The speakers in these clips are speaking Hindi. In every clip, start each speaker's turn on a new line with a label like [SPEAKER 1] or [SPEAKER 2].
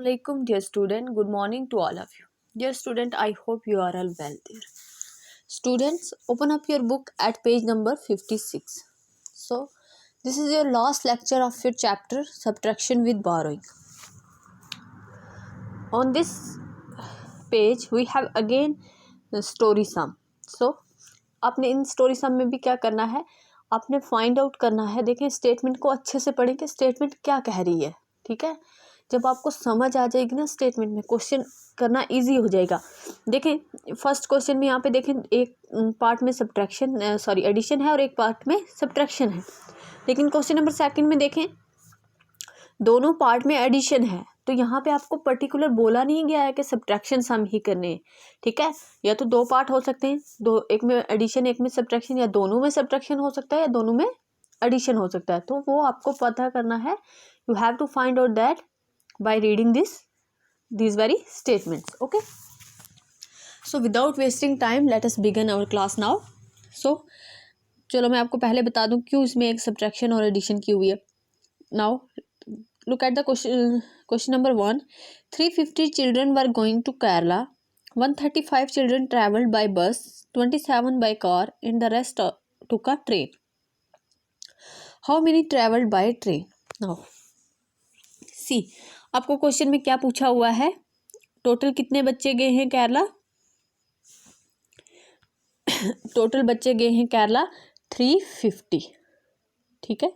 [SPEAKER 1] Assalamualaikum dear student, good morning to all of you. Dear student, I hope you are all well there. Students, open up your book at page number 56. So, this is your last lecture of your chapter subtraction with borrowing. On this page we have again the story sum. So, आपने इन स्टोरी सम में भी क्या करना है, आपने फाइंड आउट करना है. देखें, स्टेटमेंट को अच्छे से पढ़ें कि स्टेटमेंट क्या कह रही है. ठीक है, जब आपको समझ आ जाएगी ना स्टेटमेंट में, क्वेश्चन करना इजी हो जाएगा. देखें, फर्स्ट क्वेश्चन में यहाँ पे देखें, एक पार्ट में सब्ट्रैक्शन एडिशन है और एक पार्ट में सब्ट्रैक्शन है. लेकिन क्वेश्चन नंबर सेकंड में देखें, दोनों पार्ट में एडिशन है. तो यहाँ पे आपको पर्टिकुलर बोला नहीं गया है कि सब्ट्रैक्शन सम ही करने हैं. ठीक है, या तो दो पार्ट हो सकते हैं, दो, एक में एडिशन एक में सब्ट्रैक्शन, या दोनों में सब्ट्रैक्शन हो सकता है या दोनों में एडिशन हो सकता है. तो वो आपको पता करना है. You have to find out that by reading these very statements. Okay, so without wasting time let us begin our class now. So चलो मैं आपको पहले बता दूं क्यों इसमें एक सब्ट्रैक्शन और एडिशन की हुई है. Now look at the question number 1. 350 children were going to Kerala. 135 children traveled by bus, 27 by car and the rest took a train. How many traveled by train? Now see, आपको क्वेश्चन में क्या पूछा हुआ है, टोटल कितने बच्चे गए हैं केरला. टोटल बच्चे गए हैं केरला 350. ठीक है,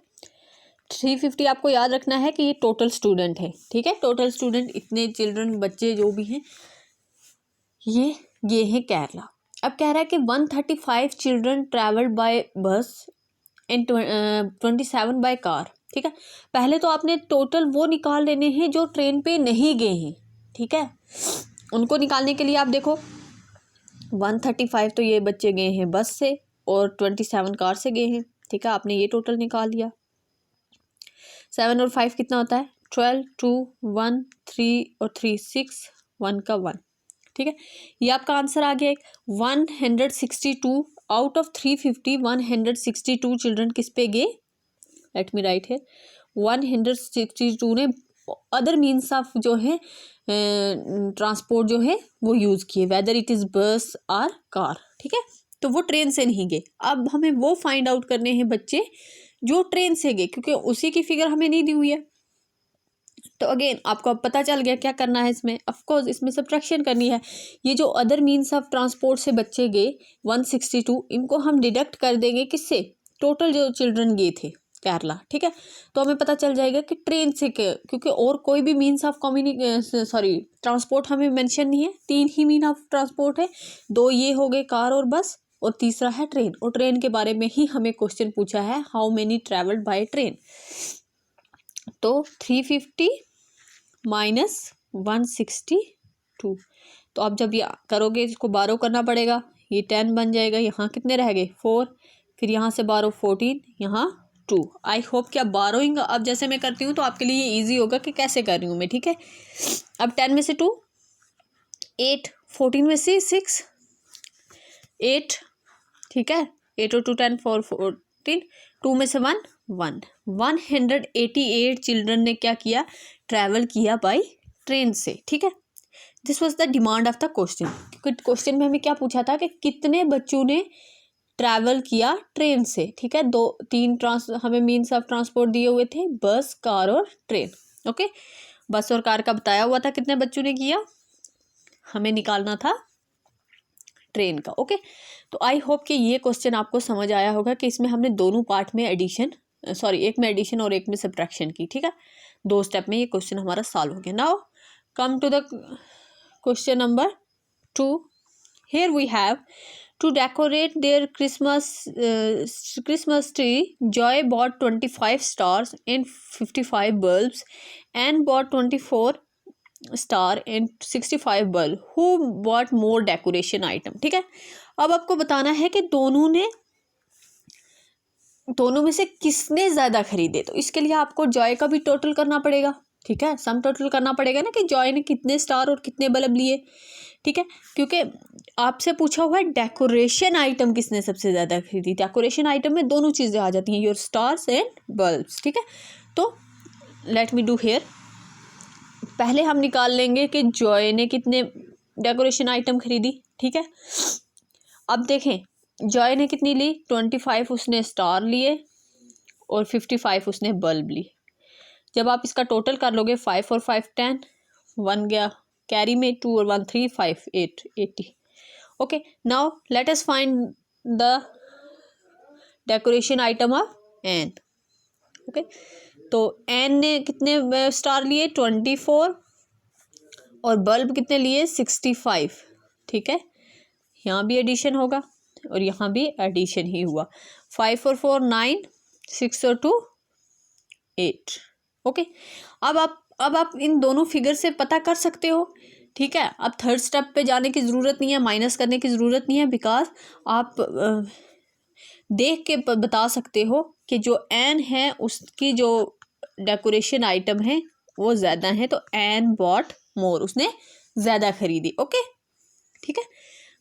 [SPEAKER 1] 350 आपको याद रखना है कि ये टोटल स्टूडेंट है. ठीक है, टोटल स्टूडेंट इतने चिल्ड्रन बच्चे जो भी हैं ये गए हैं केरला. अब कह रहा है कि 135 चिल्ड्रन ट्रैवल्ड बाय बस एंड 27 बाय कार. ठीक है, पहले तो आपने टोटल वो निकाल लेने हैं जो ट्रेन पे नहीं गए हैं. ठीक है, उनको निकालने के लिए आप देखो 135 तो ये बच्चे गए हैं बस से और 27 कार से गए हैं. ठीक है, आपने ये टोटल निकाल लिया. 7 और 5 कितना होता है, 12, 2, 1, 3 और 3 6, 1 का 1. ठीक है, ये आपका आंसर आ गया. 162 आउट ऑफ 350 162 चिल्ड्रन किस पे गए. लेट मी राइट है, 162 ने अदर मीन्स ऑफ जो है ट्रांसपोर्ट जो है वो यूज़ किए, वेदर इट इज़ बस और कार. ठीक है, तो वो ट्रेन से नहीं गए. अब हमें वो फाइंड आउट करने हैं बच्चे जो ट्रेन से गए, क्योंकि उसी की फिगर हमें नहीं दी हुई है. तो अगेन आपको अब पता चल गया क्या करना है इसमें. ऑफकोर्स इसमें सब्ट्रैक्शन करनी है. ये जो अदर मीन्स ऑफ ट्रांसपोर्ट से बच्चे गए 162, इनको हम डिडक्ट कर देंगे किससे, टोटल जो चिल्ड्रन गए थे केरला. ठीक है, तो हमें पता चल जाएगा कि ट्रेन से, क्योंकि और कोई भी मीन्स ऑफ ट्रांसपोर्ट हमें मेंशन नहीं है. 3 ही मीन ऑफ ट्रांसपोर्ट है, 2 ये हो गए कार और बस, और तीसरा है ट्रेन. और ट्रेन के बारे में ही हमें क्वेश्चन पूछा है, how many travelled by train. तो 350 माइनस 162, तो आप जब ये करोगे इसको बारो करना पड़ेगा. ये 10 बन जाएगा. यहाँ कितने रह गए 4, फिर यहाँ से बारो 14, यहाँ 2. आई होप कि आप बारोइंग अब जैसे मैं करती हूँ तो आपके लिए ईजी होगा कि कैसे कर रही हूँ मैं. ठीक है, अब 10 में से 2, 8, 14 में से 6, 8. ठीक है, 8 और 2 10, 4 14, 2 में से 1 1. 188 चिल्ड्रन ने क्या किया, ट्रैवल किया बाय ट्रेन से. ठीक है, this was the demand of the question. क्योंकि क्वेश्चन में हमें क्या पूछा था कि कितने बच्चों ने ट्रैवल किया ट्रेन से. ठीक है, 3 हमें मीन्स ऑफ ट्रांसपोर्ट दिए हुए थे, बस कार और ट्रेन. ओके, बस और कार का बताया हुआ था कितने बच्चों ने किया, हमें निकालना था ट्रेन का. ओके, तो आई होप कि ये क्वेश्चन आपको समझ आया होगा कि इसमें हमने दोनों पार्ट में एक में एडिशन और एक में सब्ट्रैक्शन की. ठीक है, 2 स्टेप में ये क्वेश्चन हमारा सॉल्व हो गया. Now come to the question number 2. Here we have, to decorate their Christmas tree, Joy bought 25 stars and 55 bulbs and bought 24 star and 65 bulb. Who bought more decoration item? ठीक है, अब आपको बताना है कि दोनों में से किसने ज़्यादा खरीदे. तो इसके लिए आपको जॉय का भी टोटल करना पड़ेगा. ठीक है, सम टोटल करना पड़ेगा ना कि जॉय ने कितने स्टार और कितने बल्ब लिए. ठीक है, क्योंकि आपसे पूछा हुआ है डेकोरेशन आइटम किसने सबसे ज़्यादा खरीदी. डेकोरेशन आइटम में दोनों चीज़ें आ जाती हैं, योर स्टार्स एंड बल्ब्स. ठीक है, तो लेट मी डू हेयर पहले हम निकाल लेंगे कि जॉय ने कितने डेकोरेशन आइटम खरीदी, ठीक है। अब देखें जॉय ने कितनी ली, 25 उसने स्टार लिए और 55 उसने बल्ब ली। जब आप इसका टोटल कर लोगे 5 और 5 10, 1 गया कैरी में, 2 और 1 3, 5 8 80। Okay, now let us find the decoration item of N. Okay, तो एन ने कितने स्टार लिए, 24, और बल्ब कितने लिए, 65, ठीक है। यहाँ भी एडिशन होगा और यहाँ भी एडिशन ही हुआ। 5 और 4 9, 6 और 2 8। ओके, अब आप इन दोनों फिगर से पता कर सकते हो, ठीक है। अब थर्ड स्टेप पे जाने की ज़रूरत नहीं है, माइनस करने की ज़रूरत नहीं है, बिकॉज आप देख के बता सकते हो कि जो एन है उसकी जो डेकोरेशन आइटम है वो ज़्यादा है, तो एन बॉट मोर, उसने ज़्यादा खरीदी। ओके, ठीक है।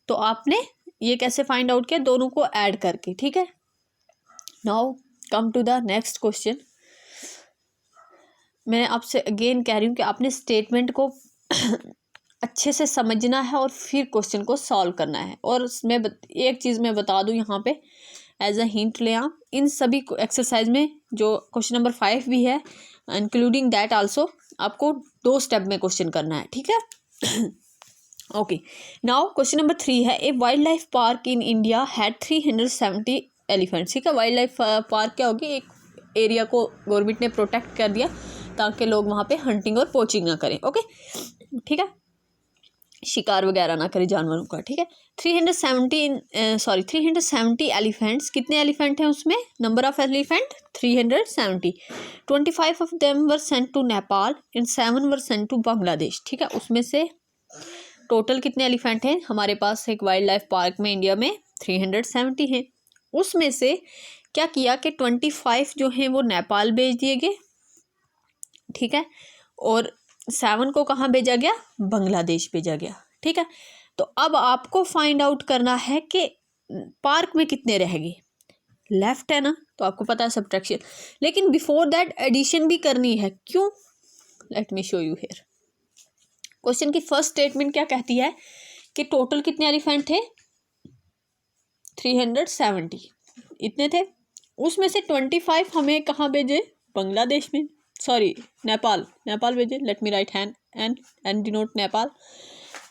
[SPEAKER 1] तो आपने ये कैसे फाइंड आउट किया, दोनों को ऐड करके, ठीक है। Now come to the next question. मैं आपसे अगेन कह रही हूँ कि आपने स्टेटमेंट को अच्छे से समझना है और फिर क्वेश्चन को सॉल्व करना है। और मैं एक चीज़ मैं बता दूँ यहाँ पे एज अ हिंट ले, आप इन सभी एक्सरसाइज में जो क्वेश्चन नंबर 5 भी है इंक्लूडिंग दैट आल्सो, आपको 2 स्टेप में क्वेश्चन करना है, ठीक है। ओके, नाउ क्वेश्चन नंबर 3 है, a wild life park in India had 370 elephants. ठीक है, वाइल्ड लाइफ पार्क क्या होगी, एक एरिया को गवर्नमेंट ने प्रोटेक्ट कर दिया ताकि लोग वहाँ पे हंटिंग और पोचिंग ना करें। ओके, ठीक है, शिकार वगैरह ना करें जानवरों का, ठीक है। 370 एलिफेंट्स, कितने एलिफेंट हैं उसमें, number of elephant 370। 25 of them were sent to Nepal and 7 were sent to Bangladesh. ठीक है, उसमें से टोटल कितने एलिफेंट हैं हमारे पास एक वाइल्ड लाइफ पार्क में इंडिया में, 370 हैं। उसमें से क्या किया कि 25 जो हैं वो नेपाल भेज दिए गए, ठीक है, और 7 को कहाँ भेजा गया, बांग्लादेश भेजा गया। ठीक है, तो अब आपको फाइंड आउट करना है कि पार्क में कितने रह गए, लेफ्ट है ना, तो आपको पता है सब्ट्रैक्शन, लेकिन बिफोर दैट एडिशन भी करनी है। क्यों, let me show you here. Question की फर्स्ट स्टेटमेंट क्या कहती है कि टोटल कितने एलिफेंट थे, 370 इतने थे। उसमें से 25 हमें कहाँ भेजे, बांग्लादेश में, सॉरी नेपाल भेजे, let me right hand and denote Nepal,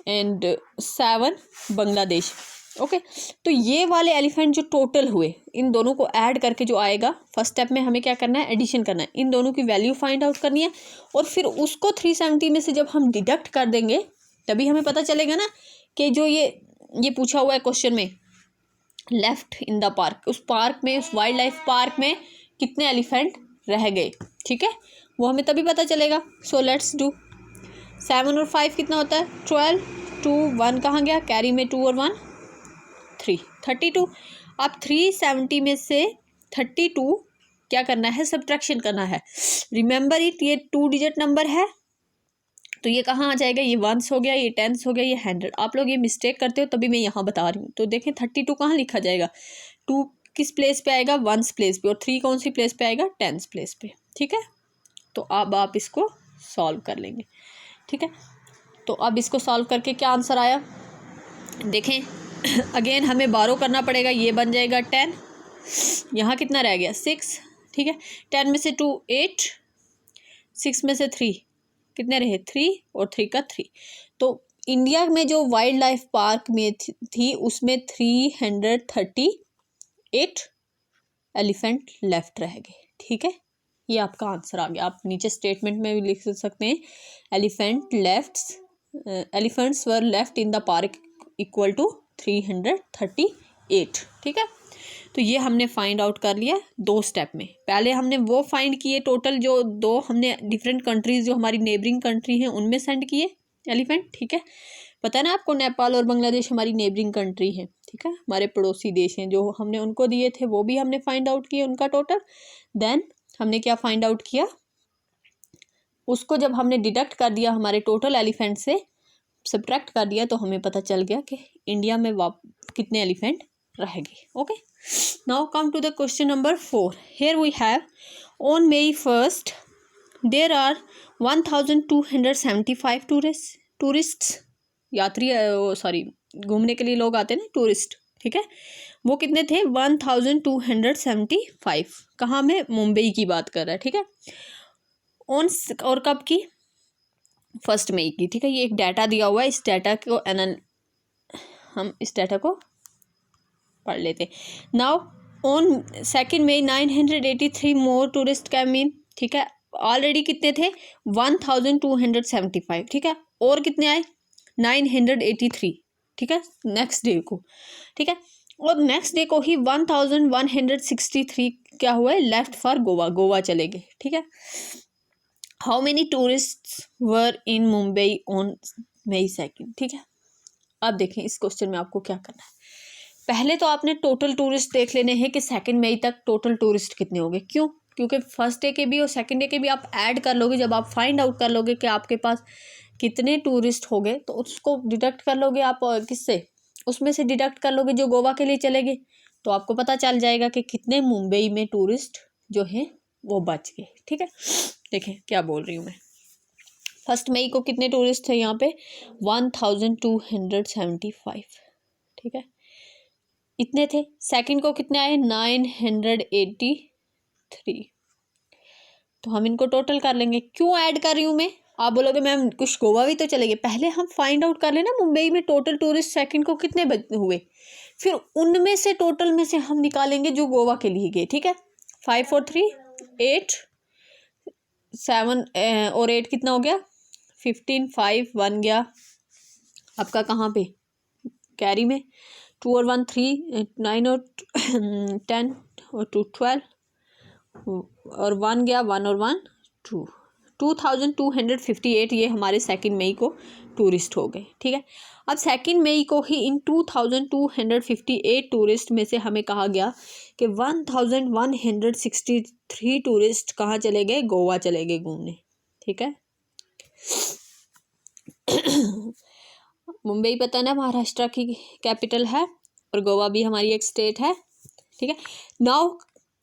[SPEAKER 1] and 7 Bangladesh. Okay, तो ये वाले एलिफेंट जो टोटल हुए, इन दोनों को ऐड करके जो आएगा, फर्स्ट स्टेप में हमें क्या करना है, एडिशन करना है, इन दोनों की वैल्यू फाइंड आउट करनी है, और फिर उसको 370 में से जब हम डिडक्ट कर देंगे तभी हमें पता चलेगा ना कि जो ये पूछा हुआ है क्वेश्चन में, लेफ्ट इन द पार्क, उस पार्क में, उस वाइल्ड लाइफ पार्क में कितने एलिफेंट रह गए, ठीक है, वो हमें तभी पता चलेगा। सो लेट्स डू 7 और 5 कितना होता है, 12, 2 1 कहाँ गया, कैरी में 2 और 1 3, 32। अब 370 में से 32 क्या करना है, सब्ट्रैक्शन करना है। रिमेंबर इट, ये 2 डिजिट नंबर है, तो ये कहाँ आ जाएगा, ये 1s हो गया, ये 10s हो गया, ये 100। आप लोग ये मिस्टेक करते हो तभी मैं यहाँ बता रही हूँ। तो देखें 32 कहाँ लिखा जाएगा, 2 किस प्लेस पे आएगा, 1s प्लेस पे, और 3 कौन सी प्लेस पे आएगा, 10s प्लेस पे। ठीक है, तो अब आप इसको सॉल्व कर लेंगे। ठीक है, तो अब इसको सॉल्व करके क्या आंसर आया देखें। अगेन हमें बारो करना पड़ेगा, ये बन जाएगा 10, यहाँ कितना रह गया 6। ठीक है, 10 में से 2 8, 6 में से 3 कितने रहे 3, और 3 का 3। तो इंडिया में जो वाइल्ड लाइफ पार्क में थी उसमें 338 एलिफेंट लेफ्ट रह गए। ठीक है, ये आपका आंसर आ गया। आप नीचे स्टेटमेंट में भी लिख सकते हैं, elephants were left in the park equal to 338। ठीक है, तो ये हमने फाइंड आउट कर लिया 2 स्टेप में। पहले हमने वो फाइंड किए टोटल जो 2 हमने डिफरेंट कंट्रीज जो हमारी नेबरिंग कंट्री हैं उनमें सेंड किए एलिफेंट। ठीक है, पता है ना आपको, नेपाल और बांग्लादेश हमारी नेबरिंग कंट्री है। ठीक है, हमारे पड़ोसी देश हैं, जो हमने उनको दिए थे वो भी हमने फाइंड आउट किए उनका टोटल। देन हमने क्या फाइंड आउट किया, उसको जब हमने डिडक्ट कर दिया हमारे टोटल एलिफेंट से, सब्ट्रैक्ट कर दिया, तो हमें पता चल गया कि इंडिया में कितने एलिफेंट रह गए। Okay, now come to the question number 4। Here we have, on May 1st there are 1275 tourists, यात्री, सॉरी घूमने के लिए लोग आते हैं ना, टूरिस्ट, ठीक है, वो कितने थे 1275। कहाँ में, मुंबई की बात कर रहा है, ठीक है। ऑन, और कब की, 1 मई की, ठीक है। ये एक डाटा दिया हुआ है, इस डाटा को हम इस डाटा को पढ़ लेते। Now on 2 May 983 more tourist came in, ठीक है। ऑलरेडी कितने थे 1275, ठीक है, और कितने आए 983, ठीक है, नेक्स्ट डे को, ठीक है। और नेक्स्ट डे को ही 1163 क्या हुआ है, लेफ्ट फॉर गोवा, गोवा चले गए, ठीक है। How many tourist were in Mumbai on May 2, ठीक है। अब देखें इस क्वेश्चन में आपको क्या करना है। पहले तो आपने टोटल टूरिस्ट देख लेने हैं कि 2 मई तक टोटल टूरिस्ट कितने होंगे। क्यों, क्योंकि फर्स्ट डे के भी और सेकंड डे के भी आप ऐड कर लोगे। जब आप फाइंड आउट कर लोगे कि आपके पास कितने टूरिस्ट हो गए, तो उसको डिडक्ट कर लोगे आप किससे, उसमें से डिडक्ट कर लोगे जो गोवा के लिए चले गए, तो आपको पता चल जाएगा कि कितने मुंबई में टूरिस्ट जो हैं वो बच गए, ठीक है। देखें क्या बोल रही हूँ मैं। 1 मई को कितने टूरिस्ट थे यहाँ पे 1275, ठीक है, इतने थे। सेकंड को कितने आए 983, तो हम इनको टोटल कर लेंगे। क्यों ऐड कर रही हूँ मैं, आप बोलोगे मैम कुछ गोवा भी तो चलेंगे। पहले हम फाइंड आउट कर लेना मुंबई में टोटल टूरिस्ट सेकंड को कितने हुए, फिर उनमें से टोटल में से हम निकालेंगे जो गोवा के लिए गए, ठीक है। 5 और 3 8, 7 और 8 कितना हो गया 15, 5 1 गया आपका कहाँ पे कैरी में, 2 और 1 3, 9 और 10 और 2 12 और 1 गया 1 और 1 2, 2258 ये हमारे 2 मई को टूरिस्ट हो गए, ठीक है। अब 2 मई को ही इन 2258 टूरिस्ट में से हमें कहा गया कि 1163 टूरिस्ट कहाँ चले गए, गोवा चले गए घूमने, ठीक है। मुंबई पता ना महाराष्ट्र की कैपिटल है और गोवा भी हमारी एक स्टेट है, ठीक है। नाउ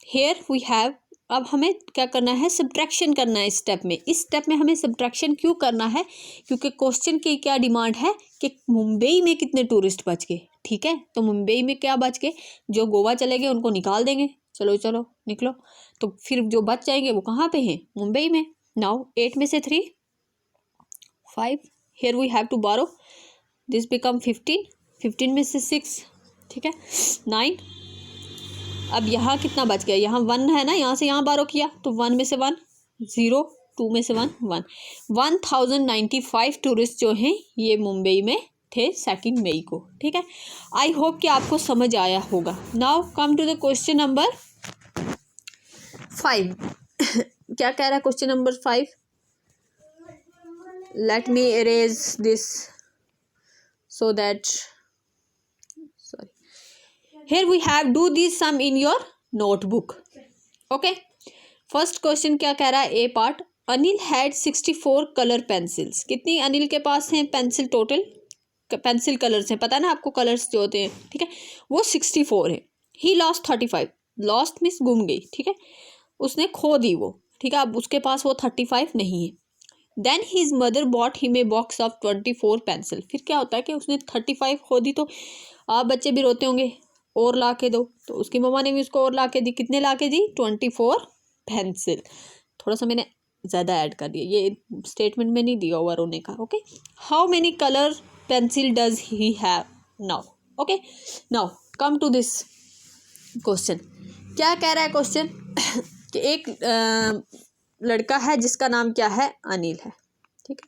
[SPEAKER 1] हियर वी हैव, अब हमें क्या करना है, सब्ट्रैक्शन करना है इस स्टेप में। इस स्टेप में हमें सब्ट्रैक्शन क्यों करना है, क्योंकि क्वेश्चन की क्या डिमांड है कि मुंबई में कितने टूरिस्ट बच गए, ठीक है। तो मुंबई में क्या बच गए, जो गोवा चले गए उनको निकाल देंगे, चलो चलो निकलो, तो फिर जो बच जाएंगे वो कहाँ पे हैं, मुंबई में। नाउ 8 में से 3 5, here we have to borrow, this become 15, 15 में से 6, ठीक है 9। अब यहाँ कितना बच गया, यहाँ 1 है ना, यहाँ से यहाँ बारो किया तो 1 में से 1 0, 2 में से 1 1, 1095 टूरिस्ट जो हैं ये मुंबई में थे 2 मई को, ठीक है। आई होप कि आपको समझ आया होगा। Now come to the question number 5। क्या कह रहा है question number 5, let me erase this so that, sorry, here we have do this sum in your notebook, okay। First question क्या कह रहा है, a part, Anil had 64 colour pencils. कितनी अनिल के पास हैं पेंसिल, टोटल पेंसिल कलर्स हैं, पता है ना आपको कलर्स जो होते हैं, ठीक है, वो 64 है। ही लॉस्ट 35, लॉस्ट मीन्स गुम गई, ठीक है, उसने खो दी वो, ठीक है। अब उसके पास वो 35 नहीं है। Then his mother bought him a box of 24 pencil. फिर क्या होता है कि उसने 35 खो दी, तो आप बच्चे भी रोते होंगे और ला के दो, तो उसकी मम्मा ने भी उसको और ला के दी। कितने ला के दी 24 पेंसिल। थोड़ा सा मैंने ज़्यादा ऐड कर दिया, ये स्टेटमेंट में नहीं दिया हुआ रोने का, okay. How many colour pencil does he have now, okay. Now come to this question. क्या कह रहा है क्वेश्चन कि एक लड़का है जिसका नाम क्या है, अनिल है, ठीक है।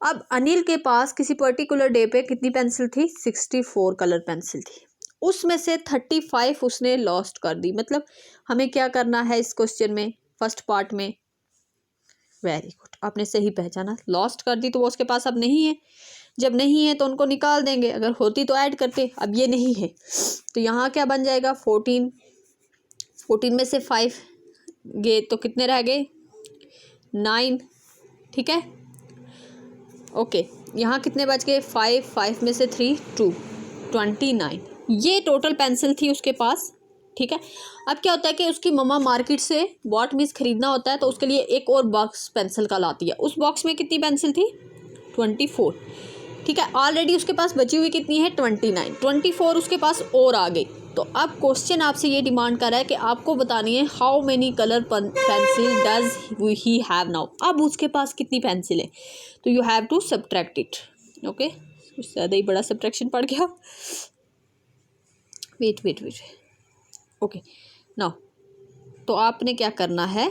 [SPEAKER 1] अब अनिल के पास किसी पर्टिकुलर डे पे कितनी पेंसिल थी, 64 कलर पेंसिल थी। उसमें से 35 उसने लॉस्ट कर दी। मतलब हमें क्या करना है इस क्वेश्चन में, फर्स्ट पार्ट में, वेरी गुड, आपने सही पहचाना, लॉस्ट कर दी तो वो उसके पास अब नहीं है। जब नहीं है तो उनको निकाल देंगे, अगर होती तो ऐड करते, अब ये नहीं है तो यहाँ क्या बन जाएगा 14, 14 में से 5 गए तो कितने रह गए 9, ठीक है, ओके। यहाँ कितने बच गए 5, 5 में से 3 2, 29। ये टोटल पेंसिल थी उसके पास, ठीक है। अब क्या होता है कि उसकी मम्मा मार्केट से वॉट मीन्स खरीदना होता है, तो उसके लिए एक और बॉक्स पेंसिल का लाती है। उस बॉक्स में कितनी पेंसिल थी? 24, ठीक है। ऑलरेडी उसके पास बची हुई कितनी है? 29, 24 उसके पास और आ गई। तो अब क्वेश्चन आपसे ये डिमांड कर रहा है कि आपको बतानी है how many colour pencil does he have now. अब उसके पास कितनी पेंसिल है, तो you have to subtract it. Okay, ज़्यादा ही बड़ा सब्ट्रैक्शन पड़ गया। वेट। ओके नाउ, तो आपने क्या करना है?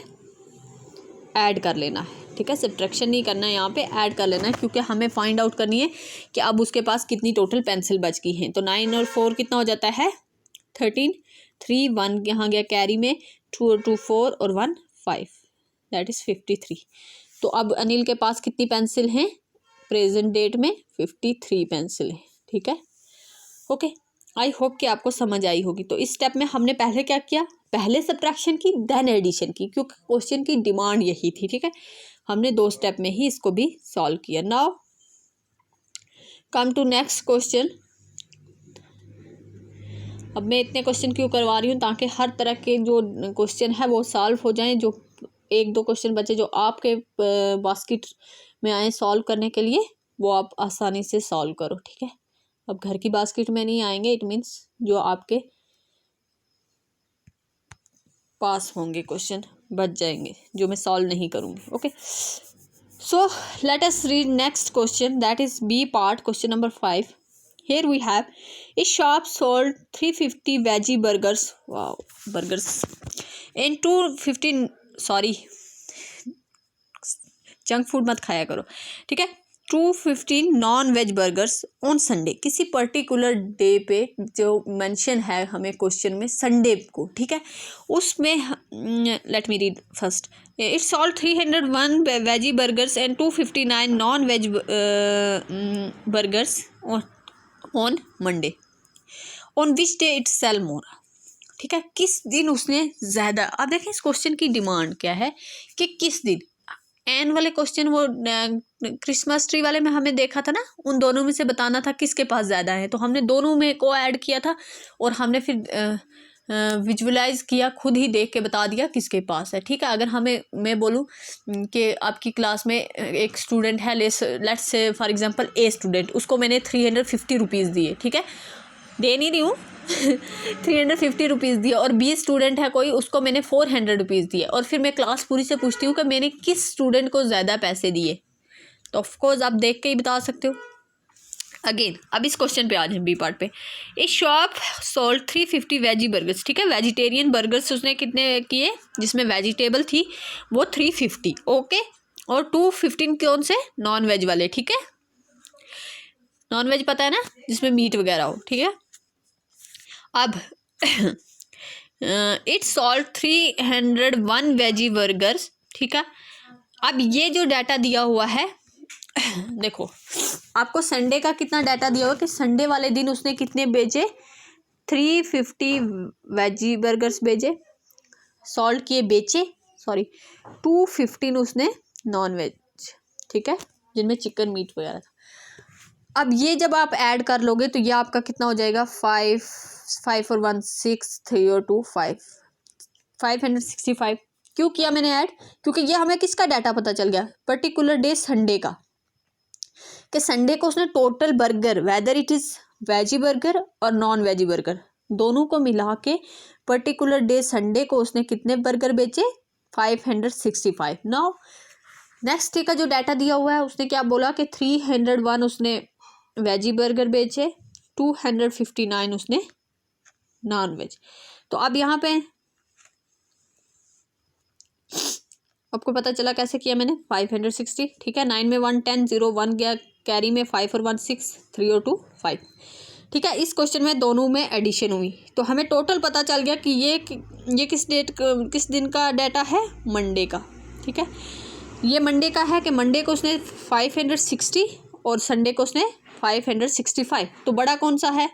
[SPEAKER 1] ऐड कर लेना है, ठीक है। सब्ट्रैक्शन नहीं करना है, यहाँ पे ऐड कर लेना है, क्योंकि हमें फाइंड आउट करनी है कि अब उसके पास कितनी टोटल पेंसिल बच गई हैं। तो 9 और 4 कितना हो जाता है? 13, 3 1 यहाँ गया कैरी में, 2 और 2 4 और 1 5, दैट इज़ 53। तो अब अनिल के पास कितनी पेंसिल हैं प्रेजेंट डेट में? 53 पेंसिल है, ठीक है। ओके, आई होप कि आपको समझ आई होगी। तो इस स्टेप में हमने पहले क्या किया? पहले सब्ट्रैक्शन की, देन एडिशन की, क्योंकि क्वेश्चन की डिमांड यही थी, ठीक है। हमने 2 स्टेप में ही इसको भी सॉल्व किया। Now come to next question. अब मैं इतने क्वेश्चन क्यों करवा रही हूँ? ताकि हर तरह के जो क्वेश्चन है वो सॉल्व हो जाएं। जो 1-2 क्वेश्चन बचे जो आपके बास्केट में आए सॉल्व करने के लिए, वो आप आसानी से सॉल्व करो, ठीक है। अब घर की बास्केट में नहीं आएंगे, इट मीन्स जो आपके पास होंगे क्वेश्चन बच जाएंगे, जो मैं सॉल्व नहीं करूँगी। Okay, so let us read next question, that is B part, question number 5. Here we have a shop sold 350 veggie burgers. Wow, burgers. And 250, sorry, junk food मत खाया करो, ठीक है। 215 non veg burgers on Sunday. किसी पर्टिकुलर डे पे जो मेंशन है हमें क्वेश्चन में, संडे को, ठीक है, उसमें let me read first. It's all 301 veggie burgers and 259 non veg burgers on Monday. On which day it sell more, ठीक है। किस दिन उसने ज़्यादा, अब देखें इस क्वेश्चन की डिमांड क्या है कि किस दिन। एन वाले क्वेश्चन वो क्रिसमस ट्री वाले में हमें देखा था ना, उन दोनों में से बताना था किसके पास ज़्यादा है, तो हमने दोनों में को ऐड किया था और हमने फिर विजुअलाइज किया, खुद ही देख के बता दिया किसके पास है, ठीक है। अगर मैं बोलूँ कि आपकी क्लास में एक स्टूडेंट है, let's say for example a student, उसको मैंने 350 रुपीज़ दिए, ठीक है, दे नहीं रही हूँ 350 रुपीज़ दिए, और बी स्टूडेंट है कोई, उसको मैंने 400 रुपीज़ दिए, और फिर मैं क्लास पूरी से पूछती हूँ कि मैंने किस स्टूडेंट को ज़्यादा पैसे दिए, तो ऑफकोर्स आप देख के ही बता सकते हो। अगेन अब इस क्वेश्चन पे आ जाए बी पार्ट पे। ए शॉप सोल्ड 350 वेजी बर्गर्स, ठीक है। वेजिटेरियन बर्गर्स उसने कितने किए जिसमें वेजिटेबल थी, वो 350, ओके। और 215 कौन से? नॉन वेज वाले, ठीक है। नॉन वेज पता है ना, जिसमें मीट वगैरह हो, ठीक है। अब इट्स ऑल 301 वेजी बर्गर्स, ठीक है। अब ये जो डाटा दिया हुआ है देखो, आपको संडे का कितना डाटा दिया हुआ कि संडे वाले दिन उसने कितने भेजे? 350 वेजी बर्गर्स भेजे, सॉल्ट किए, बेचे, सॉरी 215 उसने नॉन वेज, ठीक है, जिनमें चिकन मीट वगैरह था। अब ये जब आप ऐड कर लोगे तो ये आपका कितना हो जाएगा? 5 और 1 6, 3 और 2 5, 565। क्यों किया मैंने ऐड? क्योंकि ये हमें किसका डाटा पता चल गया? पर्टिकुलर डे संडे का, कि संडे को उसने total burger, whether it is veggie burger और नॉन वेजी बर्गर, दोनों को मिला के पर्टिकुलर डे संडे को उसने कितने बर्गर बेचे? 565। नाउ नेक्स्ट डे का जो डाटा दिया हुआ है, उसने क्या बोला कि 301 उसने वेजी बर्गर बेचे, 259 उसने नॉन वेज। तो अब यहाँ पे आपको पता चला कैसे किया मैंने? 560, ठीक है। 9 में 1 10, 0 1 गया कैरी में, 5 और 1 6, 3 और 2 5, ठीक है। इस क्वेश्चन में दोनों में एडिशन हुई, तो हमें टोटल पता चल गया कि ये किस दिन का डाटा है? मंडे का, ठीक है। ये मंडे का है कि मंडे को उसने 560 और संडे को उसने 565, तो बड़ा कौन सा है?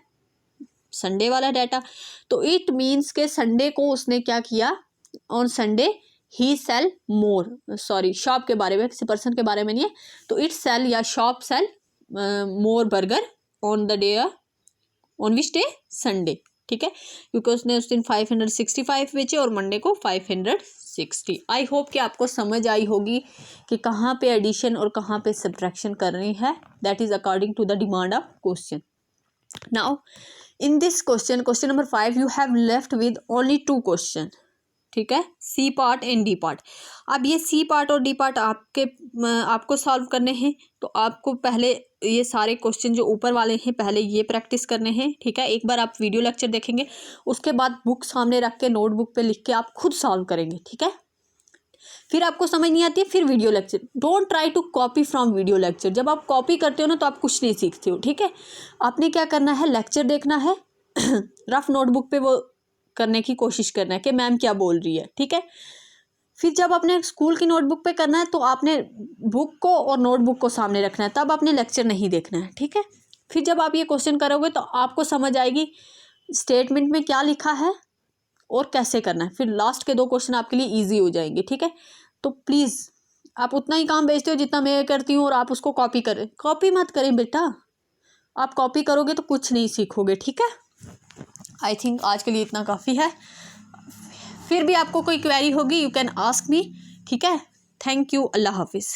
[SPEAKER 1] संडे वाला डाटा। तो इट मीन्स के संडे को उसने क्या किया? On Sunday he sell more, sorry shop के बारे में, किसी पर्सन के बारे में नहीं है, तो इट सेल या shop sell more burger on the day, on which day? Sunday, ठीक है, क्योंकि उसने उस दिन 565 बेचे और मंडे को 560। आई होप कि आपको समझ आई होगी कि कहाँ पे एडिशन और कहाँ पे सब्ट्रैक्शन करनी है। That is according to the demand of question. Now in this question number 5 you have left with only 2 question, ठीक है, C part and D part. अब ये सी पार्ट और डी पार्ट आपको सॉल्व करने हैं, तो आपको पहले ये सारे क्वेश्चन जो ऊपर वाले हैं पहले ये प्रैक्टिस करने हैं, ठीक है। एक बार आप वीडियो लेक्चर देखेंगे, उसके बाद बुक सामने रख के नोटबुक पे लिख के आप खुद सॉल्व करेंगे, ठीक है। फिर आपको समझ नहीं आती है, फिर video lecture. Don't try to copy from video lecture. जब आप कॉपी करते हो ना तो आप कुछ नहीं सीखते हो, ठीक है। आपने क्या करना है, लेक्चर देखना है रफ नोटबुक पे वो करने की कोशिश करना है कि मैम क्या बोल रही है, ठीक है। फिर जब अपने स्कूल की नोटबुक पे करना है तो आपने बुक को और नोटबुक को सामने रखना है, तब आपने लेक्चर नहीं देखना है, ठीक है। फिर जब आप ये क्वेश्चन करोगे तो आपको समझ आएगी स्टेटमेंट में क्या लिखा है और कैसे करना है। फिर लास्ट के 2 क्वेश्चन आपके लिए ईजी हो जाएंगे, ठीक है। तो प्लीज़ आप उतना ही काम भेजते हो जितना मैं करती हूँ और आप उसको कॉपी करें। कॉपी मत करें बेटा, आप कॉपी करोगे तो कुछ नहीं सीखोगे, ठीक है। आई थिंक आज के लिए इतना काफ़ी है। फिर भी आपको कोई क्वेरी होगी यू कैन आस्क मी, ठीक है। थैंक यू, अल्लाह हाफिज़।